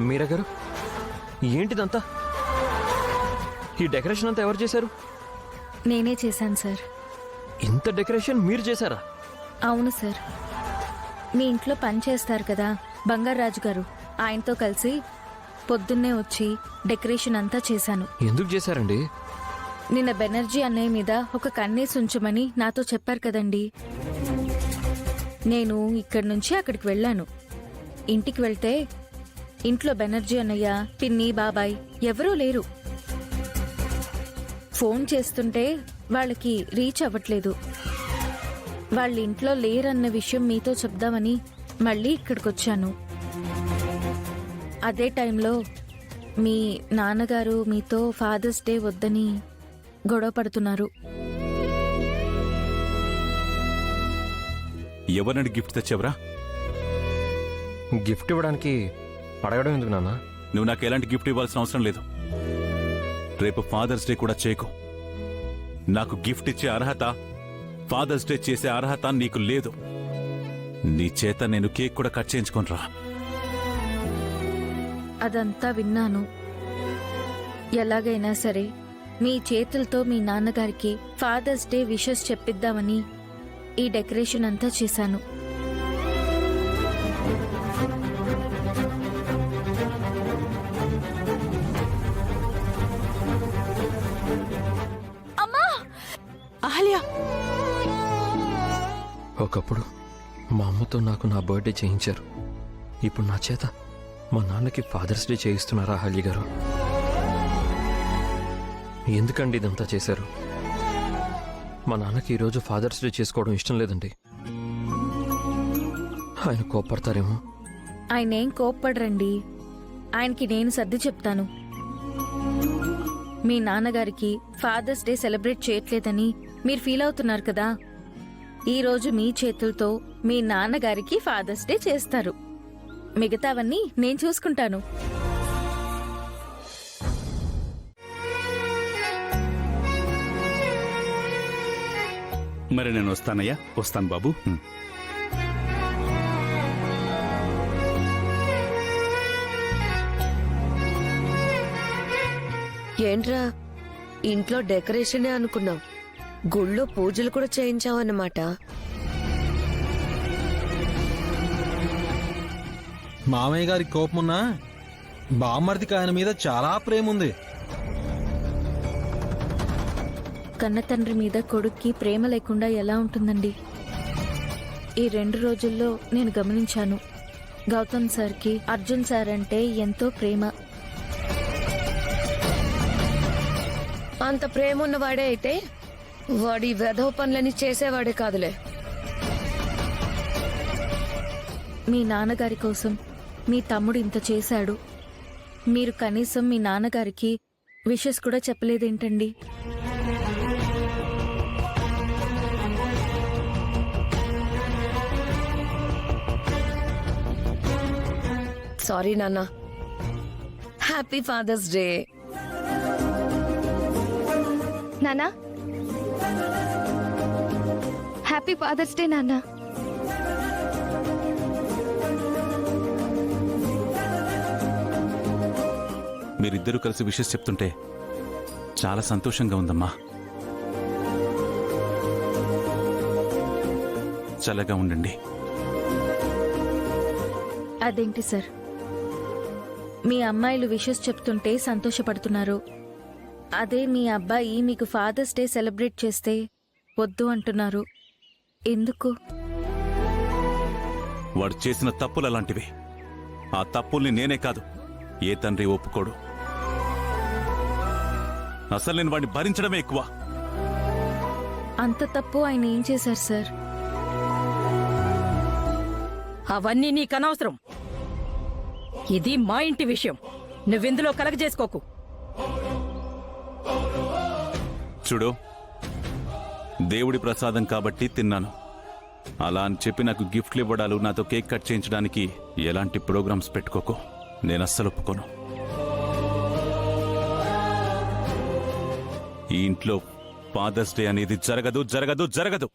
మీరా గారు, ఏంటిదంతా? ఈ డెకరేషన్ అంతా ఎవరు చేశారు? నేనే చేశాను సార్. ఇంత డెకరేషన్ మీరు చేశారా? అవును సార్. మీ ఇంట్లో పని చేస్తారు కదా బంగారాజు గారు, ఆయనతో కలిసి పొద్దున్నే వచ్చి డెకరేషన్ అంతా చేశాను. ఎందుకు చేశారండి? నిన్న బెనర్జీ అన్నయ్య మీద ఒక కన్నేసి ఉంచమని నాతో చెప్పారు కదండి. నేను ఇక్కడి నుంచి అక్కడికి వెళ్ళాను. ఇంటికి వెళ్తే ఇంట్లో బెనర్జీ అన్నయ్య, పిన్ని, బాబాయ్ ఎవరూ లేరు. ఫోన్ చేస్తుంటే వాళ్ళకి రీచ్ అవ్వట్లేదు. వాళ్ళ ఇంట్లో లేరన్న విషయం మీతో చెప్దామని మళ్ళీ ఇక్కడికొచ్చాను. అదే టైంలో మీ నాన్నగారు మీతో ఫాదర్స్ డే వద్దని గొడవ పడుతున్నారు. ఎవరిని గిఫ్ట్ తెచ్చావరా? గిఫ్ట్ ఇవ్వడానికి అడగడం ఎందుకు నాన్న? నువ్వు నాకు ఎలాంటి గిఫ్ట్ ఇవ్వాల్సిన అవసరం లేదు. రేపు ఫాదర్స్ డే కూడా చేయకు. నాకు గిఫ్ట్ ఇచ్చే అర్హత, ఫాదర్స్ డే చేసే అర్హత నీకు లేదు. నీ చేత నేను కేక్ కూడా కట్ చేయించుకోనరా. అదంతా విన్నాను. ఎలాగైనా సరే మీ చేతులతో మీ నాన్నగారికి ఫాదర్స్ డే విషెస్ చెప్పిద్దామని ఈ డెకరేషన్ అంతా చేశాను. అహల్య, ఒకప్పుడు మా అమ్మతో నాకు నా బర్త్డే చేయించారు. ఇప్పుడు నా చేత మా నాన్నకి ఫాదర్స్ డే చేయిస్తున్నారా అహల్య గారు? ఎందుకండి ఇదంతా చేశారు? మా నాన్నకి ఈరోజు ఫాదర్స్ డే చేసుకోవడం ఇష్టం లేదండి. ఆయన కోప్పడతారేమో. ఆయన ఏం కోప్పడరండి. ఆయనకి నేను సర్ది చెప్తాను. మీ నాన్నగారికి ఫాదర్స్ డే సెలబ్రేట్ చేయట్లేదని మీరు ఫీల్ అవుతున్నారు కదా. ఈరోజు మీ చేతులతో మీ నాన్నగారికి ఫాదర్స్ డే చేస్తారు. మిగతావన్నీ నేను చూసుకుంటాను. మరి నేను వస్తానయ్యా. వస్తాను బాబు. ఏంట్రా ఇంట్లో డెకరేషనే అనుకున్నావు, గుళ్ళో పూజలు కూడా చేయించావన్నమాట. మామయ్య గారి కోపమున్నా బామ్మర్దికి ఆయన మీద చాలా ప్రేమ ఉంది. కన్న తండ్రి మీద కొడుక్కి ప్రేమ లేకుండా ఎలా ఉంటుందండి? ఈ 2 రోజుల్లో నేను గమనించాను. గౌతమ్ సార్కి అర్జున్ సార్ అంటే ఎంతో ప్రేమ. అంత ప్రేమ ఉన్నవాడే అయితే వాడి వెధవ పనులని చేసేవాడే కాదులే. మీ నాన్నగారి కోసం మీ తమ్ముడు ఇంత చేశాడు. మీరు కనీసం మీ నాన్నగారికి విషెస్ కూడా చెప్పలేదేంటండి? సారీ నాన్న. Happy Father's Day. నానా, హ్యాపీ ఫాదర్స్ డే నాన్న. మీరిద్దరూ కలిసి విషెస్ చెప్తుంటే చాలా సంతోషంగా ఉందమ్మా. చల్లగా ఉండండి. అదేంటి సార్, మీ అమ్మాయిలు విషెస్ చెప్తుంటే సంతోషపడుతున్నారు. అదే మీ అబ్బాయి మీకు ఫాదర్స్ డే సెలబ్రేట్ చేస్తే వద్దు అంటున్నారు. ఎందుకు? వాడు చేసిన తప్పులు అలాంటివి. ఆ తప్పుల్ని నేనే కాదు, ఏ తండ్రి ఒప్పుకోడు. అసలు నేను వాడిని భరించడమే ఎక్కువ. అంత తప్పు ఆయన ఏం చేశారు సార్? అవన్నీ నీకనవసరం. ఇది మా ఇంటి విషయం, నువ్వెందులో కలగజేసుకోకు. చూడు, దేవుడి ప్రసాదం కాబట్టి తిన్నాను. అలా అని చెప్పి నాకు గిఫ్ట్లు ఇవ్వడాలు, నాతో కేక్ కట్ చేయించడానికి ఎలాంటి ప్రోగ్రామ్స్ పెట్టుకోకు. నేను అస్సలు ఒప్పుకోను. ఈ ఇంట్లో ఫాదర్స్ డే అనేది జరగదు, జరగదు, జరగదు.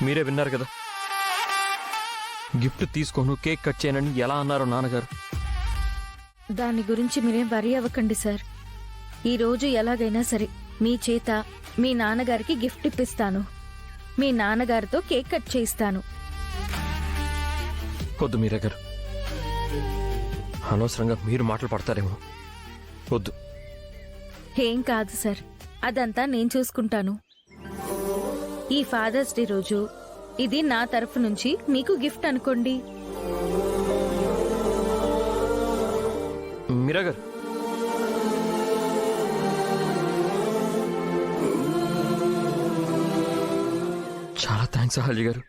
మీరే విన్నారు కదా, గిఫ్ట్ తీసుకోను కేక్ కట్ చేయనని ఎలా అన్నారో నాన్నగారు. దాని గురించి మీరేం వరి అవ్వకండి సార్. ఈ రోజు ఎలాగైనా సరే మీ చేత మీ నాన్నగారికి గిఫ్ట్ ఇప్పిస్తాను. మీ నాన్నగారితో కేక్ కట్ చేయిస్తాను. వద్దు మీరా గారు, అనవసరంగా మీరు మాటలు పడతారేమో. వద్దు. ఏం కాదు సార్, అదంతా నేను చూసుకుంటాను. ఈ ఫాదర్స్ డే రోజు ఇది నా తరఫు నుంచి మీకు గిఫ్ట్ అనుకోండి. మీరా గారు, చాలా థ్యాంక్స్ అహల్య గారు.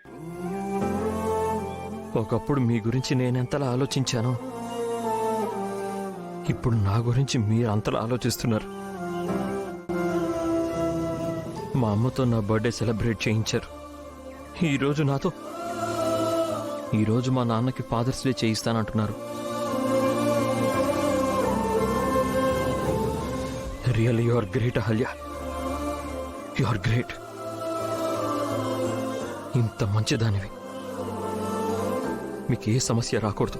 ఒకప్పుడు మీ గురించి నేనెంతలా ఆలోచించానో ఇప్పుడు నా గురించి మీరు అంతలా ఆలోచిస్తున్నారు. మా అమ్మతో నా బర్త్డే సెలబ్రేట్ చేయించారు. ఈరోజు మా నాన్నకి ఫాదర్స్ డే చేయిస్తానంటున్నారు. Really you are great Ahalya, you are great. ఇంత మంచిదానివి, మీకు ఏ సమస్య రాకూడదు.